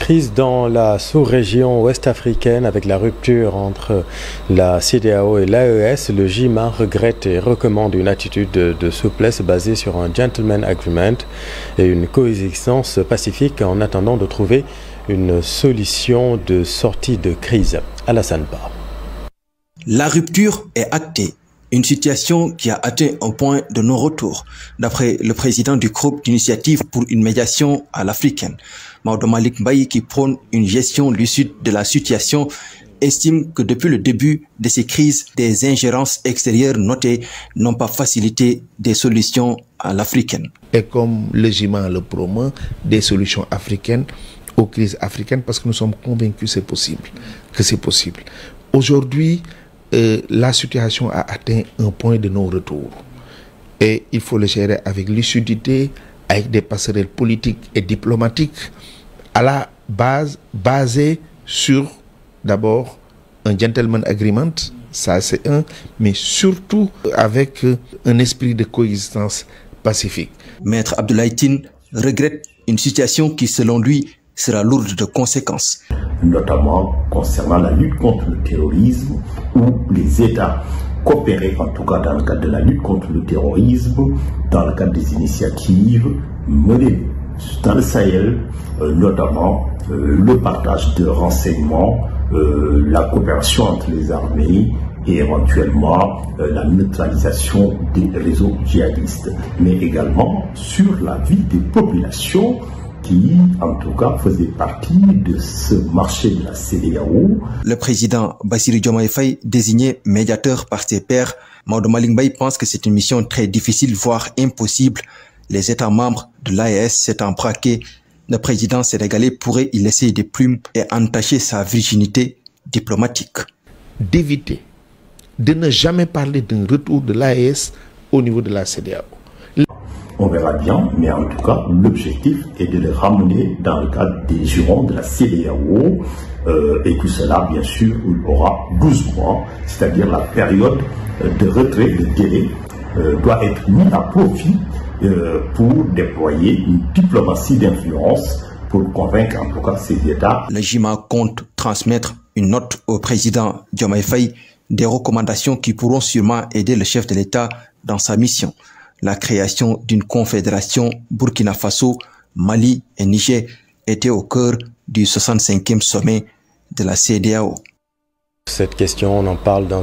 Crise dans la sous-région ouest africaine avec la rupture entre la CEDEAO et l'AES. Le JIMA regrette et recommande une attitude de souplesse basée sur un gentleman agreement et une coexistence pacifique en attendant de trouver une solution de sortie de crise. Alassane Ba. La rupture est actée. Une situation qui a atteint un point de non-retour, d'après le président du groupe d'initiative pour une médiation à l'africaine. Maodo Malick Mbaye, qui prône une gestion lucide de la situation, estime que depuis le début de ces crises, des ingérences extérieures notées n'ont pas facilité des solutions à l'africaine. Et comme le JIMA le promeut, des solutions africaines aux crises africaines, parce que nous sommes convaincus que c'est possible. Aujourd'hui, la situation a atteint un point de non-retour et il faut le gérer avec lucidité, avec des passerelles politiques et diplomatiques à la base, basées sur d'abord un gentleman agreement, ça c'est un, mais surtout avec un esprit de coexistence pacifique. Maître Abdoulaye Tine regrette une situation qui, selon lui, sera lourde de conséquences. Notamment concernant la lutte contre le terrorisme, où les États coopéraient en tout cas dans le cadre de la lutte contre le terrorisme, dans le cadre des initiatives menées dans le Sahel, notamment le partage de renseignements, la coopération entre les armées et éventuellement la neutralisation des réseaux djihadistes, mais également sur la vie des populations qui, en tout cas, faisait partie de ce marché de la CEDEAO. Le président Bassirou Diomaye Faye, désigné médiateur par ses pairs, Maodo Malick Mbaye pense que c'est une mission très difficile, voire impossible. Les États membres de l'AES s'étant braqués, le président sénégalais pourrait y laisser des plumes et entacher sa virginité diplomatique. D'éviter de ne jamais parler d'un retour de l'AES au niveau de la CEDEAO. On verra bien, mais en tout cas, l'objectif est de les ramener dans le cadre des jurons de la CEDEAO, et tout cela, bien sûr, il aura 12 mois, c'est-à-dire la période de retrait, de délai, doit être mis à profit pour déployer une diplomatie d'influence pour convaincre en tout cas ces États. Le JIMA compte transmettre une note au président Diomaye Faye, des recommandations qui pourront sûrement aider le chef de l'État dans sa mission. La création d'une confédération Burkina Faso, Mali et Niger était au cœur du 65e sommet de la CEDEAO. Cette question, on en parle dans